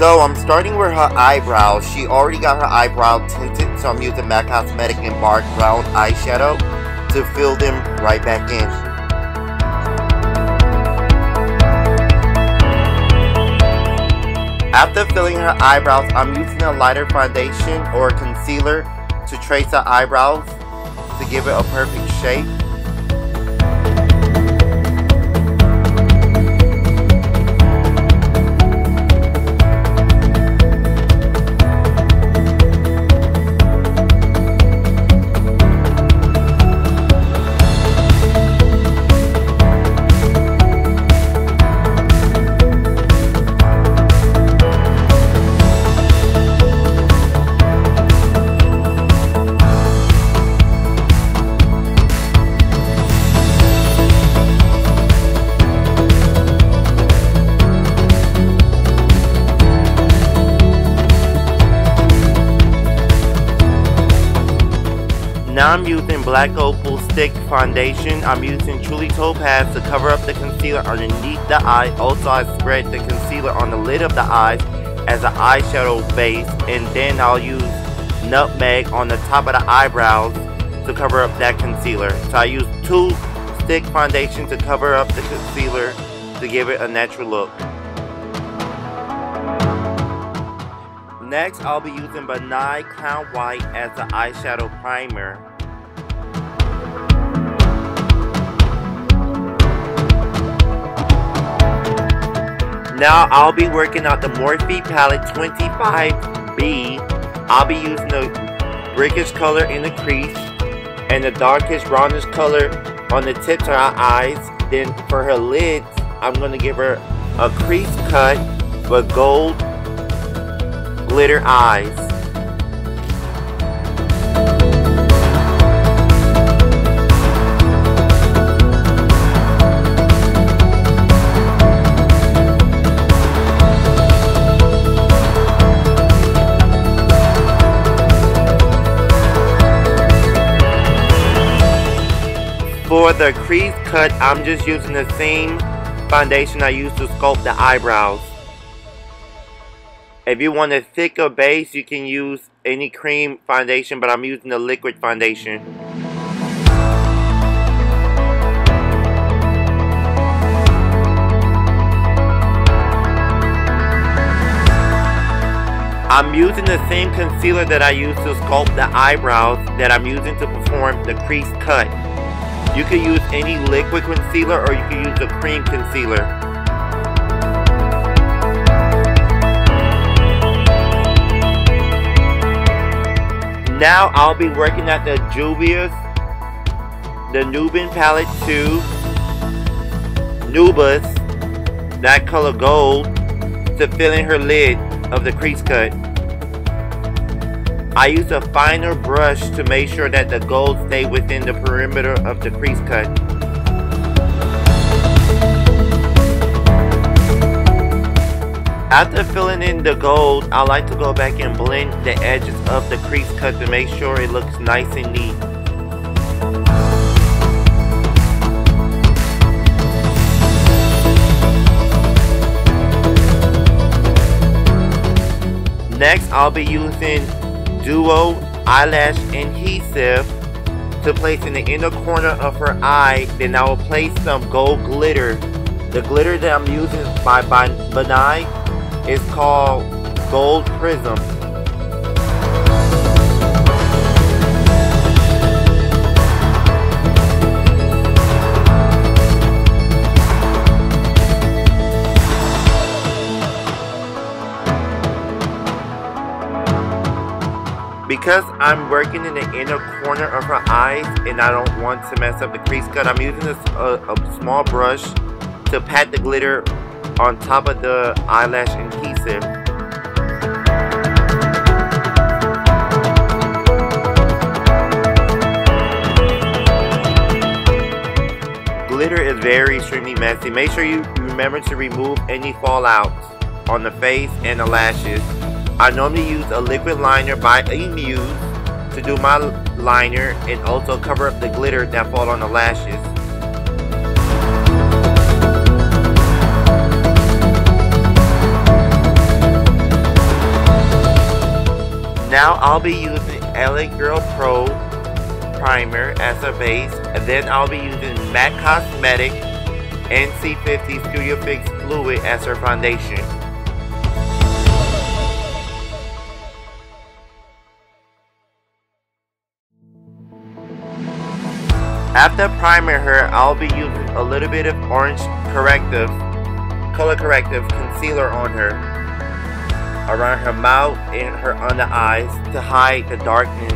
So I'm starting with her eyebrows. She already got her eyebrow tinted, so I'm using MAC Cosmetic Embark Brown Eyeshadow to fill them right back in. After filling her eyebrows, I'm using a lighter foundation or concealer to trace her eyebrows to give it a perfect shape. Now I'm using Black Opal Stick Foundation. I'm using Truly Topaz to cover up the concealer underneath the eye. Also, I spread the concealer on the lid of the eyes as an eyeshadow base. And then I'll use Nutmeg on the top of the eyebrows to cover up that concealer. So I use 2 stick foundation to cover up the concealer to give it a natural look. Next, I'll be using Nye Crown White as the eyeshadow primer. Now I'll be working out the Morph Eye palette 25B. I'll be using the Breakish color in the crease and the darkish brownish color on the tips of her eyes. Then for her lids, I'm going to give her a crease cut with gold glitter eyes. For the crease cut, I'm just using the same foundation I used to sculpt the eyebrows. If you want a thicker base, you can use any cream foundation, but I'm using the liquid foundation. I'm using the same concealer that I used to sculpt the eyebrows that I'm using to perform the crease cut. You can use any liquid concealer or you can use a cream concealer. Now I'll be working at the juvias, the Nubian palette 2, Nubias, that color gold, to fill in her lid of the crease cut. I use a finer brush to make sure that the gold stay within the perimeter of the crease cut. After filling in the gold, I like to go back and blend the edges of the crease cut to make sure it looks nice and neat. Next, I'll be using Duo Eyelash Adhesive to place in the inner corner of her eye. Then I will place some gold glitter. The glitter that I'm using by Nye is called Gold Prism. Because I'm working in the inner corner of her eyes and I don't want to mess up the crease cut, I'm using a small brush to pat the glitter on top of the eyelash adhesive. Glitter is very extremely messy. Make sure you remember to remove any fallouts on the face and the lashes. I normally use a liquid liner by Amuse to do my liner and also cover up the glitter that falls on the lashes. Now I'll be using LA Girl Pro primer as a base, and then I'll be using MAC Cosmetic NC50 Studio Fix Fluid as her foundation. After priming her, I'll be using a little bit of orange color corrective concealer on her, around her mouth and her under eyes to hide the darkness.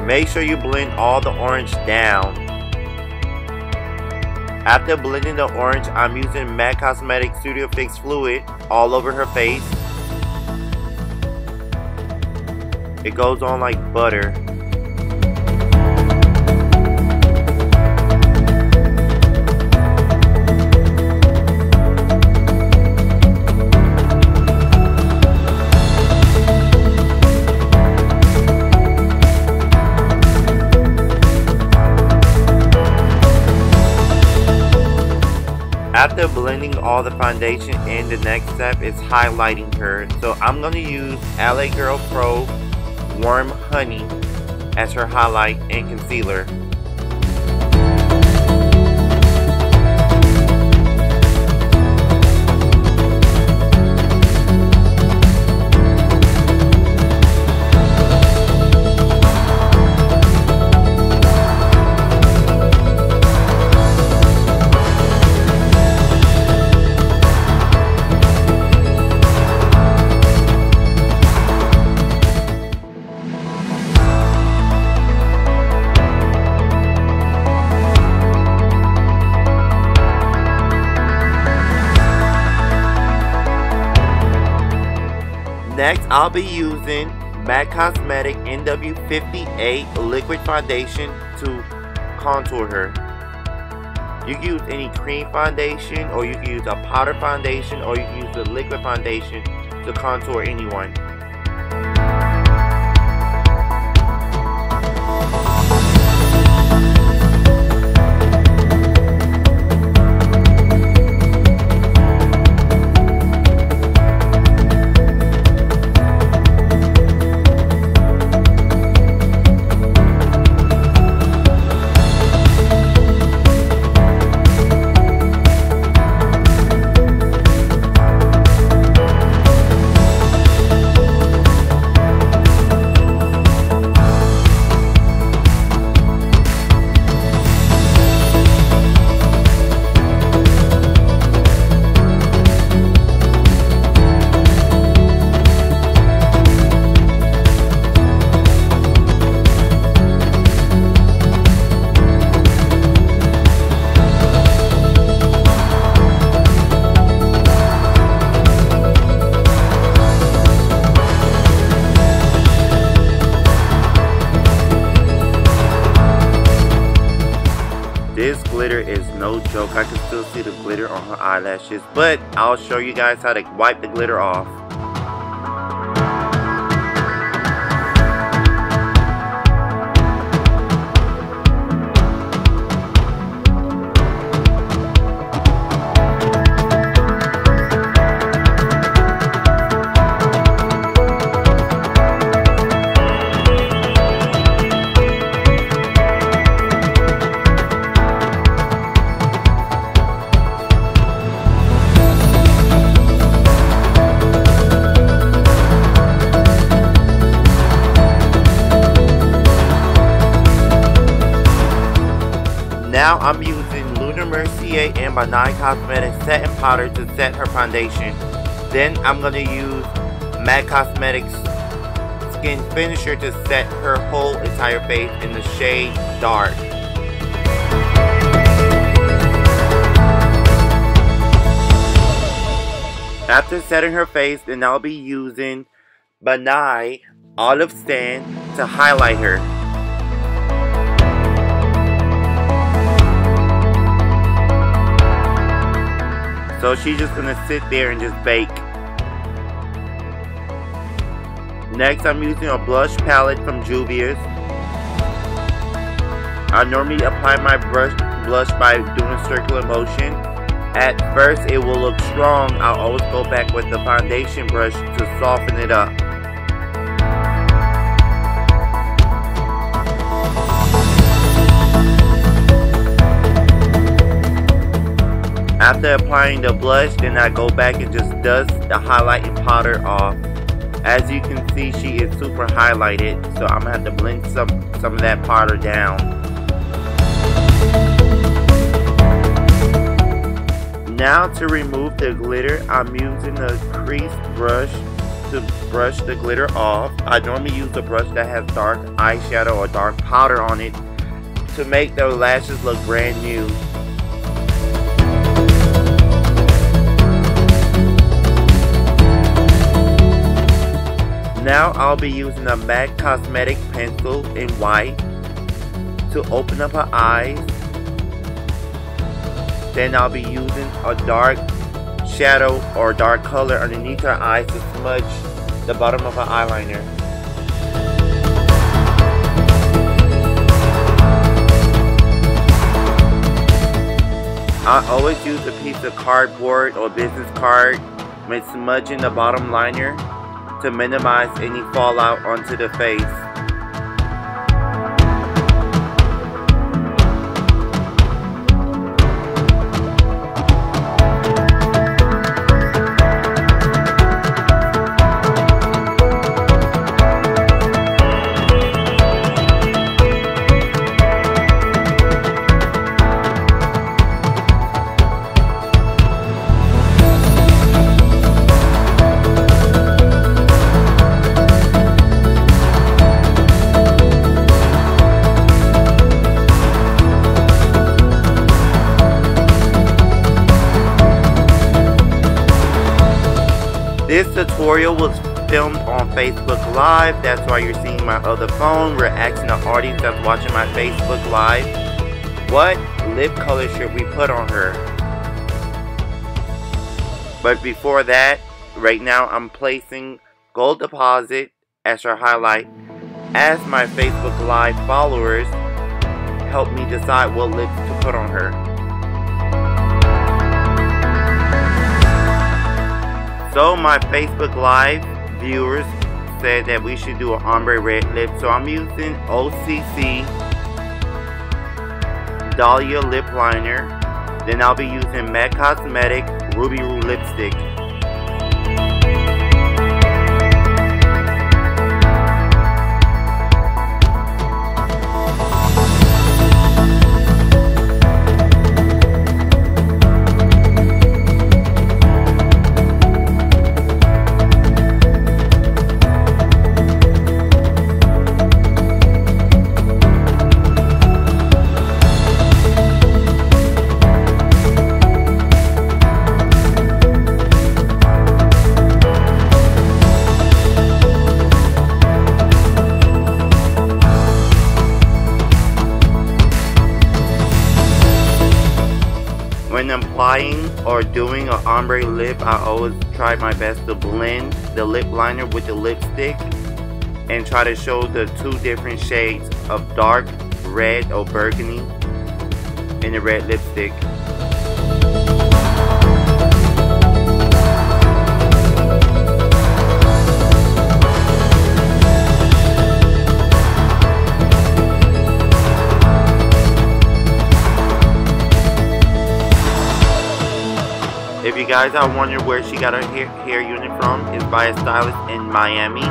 Make sure you blend all the orange down. After blending the orange, I'm using MAC Cosmetic Studio Fix Fluid all over her face. It goes on like butter. After blending all the foundation in, the next step is highlighting her. So I'm going to use LA Girl Pro Warm Honey as her highlight and concealer. Next, I'll be using MAC Cosmetic NW58 Liquid Foundation to contour her. You can use any cream foundation, or you can use a powder foundation, or you can use the liquid foundation to contour anyone. This glitter is no joke. I can still see the glitter on her eyelashes, but I'll show you guys how to wipe the glitter off. Now I'm using Lunar Mercier and my Nye Cosmetics Setting Powder to set her foundation. Then I'm going to use MAC Cosmetics SkinFinisher to set her whole entire face in the shade Dark. After setting her face, then I'll be using my Nye Olive Sand to highlight her. So she's just gonna sit there and just bake. Next, I'm using a blush palette from Juvias. I normally apply my blush by doing circular motion. At first it will look strong. I'll always go back with the foundation brush to soften it up. After applying the blush, then I go back and just dust the highlighting powder off. As you can see, she is super highlighted, so I'm gonna have to blend some of that powder down. Now to remove the glitter, I'm using a Crease brush to brush the glitter off. I normally use a brush that has dark eyeshadow or dark powder on it to make the lashes look brand new. Now I'll be using a MAC Cosmetic pencil in white to open up her eyes. Then I'll be using a dark shadow or dark color underneath her eyes to smudge the bottom of her eyeliner. I always use a piece of cardboard or business card when smudging the bottom liner to minimize any fallout onto the face. This tutorial was filmed on Facebook Live. That's why you're seeing my other phone. We're asking the audience that's watching my Facebook Live, what lip color should we put on her? But before that, right now I'm placing Gold Deposit as her highlight, as my Facebook Live followers help me decide what lips to put on her. So my Facebook Live viewers said that we should do an ombre red lip. So I'm using OCC Dahlia lip liner. Then I'll be using MAC Cosmetic Ruby Roo lipstick. When applying or doing an ombre lip, I always try my best to blend the lip liner with the lipstick and try to show the two different shades of dark red or burgundy in the red lipstick. If you guys are wondering where she got her hair unit from, it's by a stylist in Miami.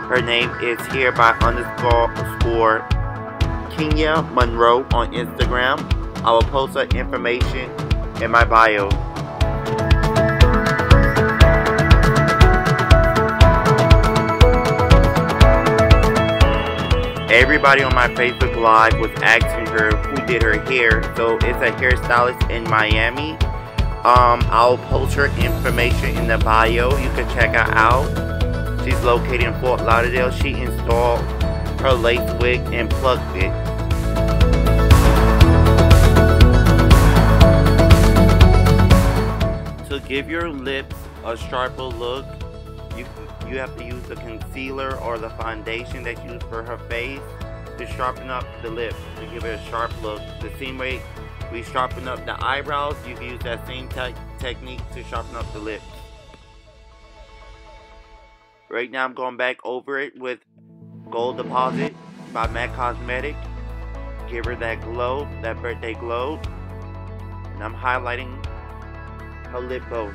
Her name is here by _ Kenya Munroe on Instagram. I will post her information in my bio. Everybody on my Facebook Live was asking her who did her hair, so it's a hairstylist in Miami. I'll post her information in the bio. You can check her out. She's located in Fort Lauderdale. She installed her lace wig and plucked it. To give your lips a sharper look, you have to use the concealer or the foundation that you use for her face to sharpen up the lips to give it a sharp look. The same way we sharpen up the eyebrows, you can use that same technique to sharpen up the lips. Right now I'm going back over it with Gold Deposit by MAC Cosmetic. Give her that glow, that birthday glow. And I'm highlighting her lip bone.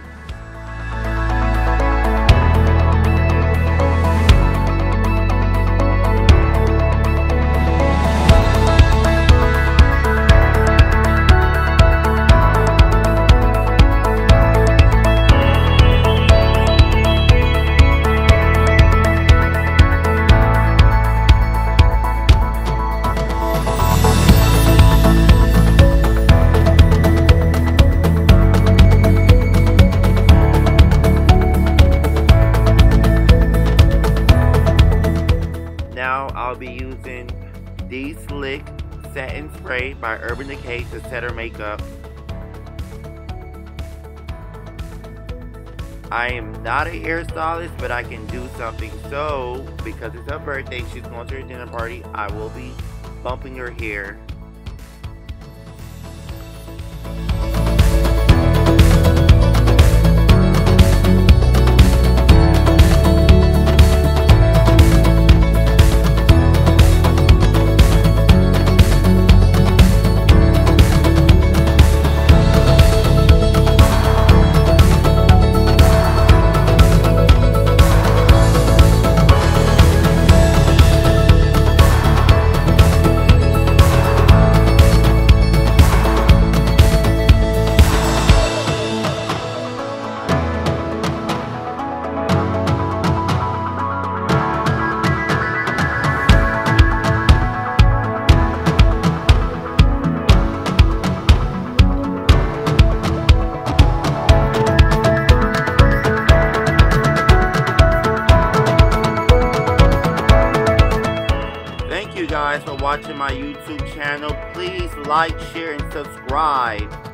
I'll be using the Slick Satin Spray by Urban Decay to set her makeup. I am not a hairstylist, but I can do something. So, because it's her birthday, she's going to her dinner party, I will be bumping her hair. Guys for watching my YouTube channel. Please like, share, and subscribe.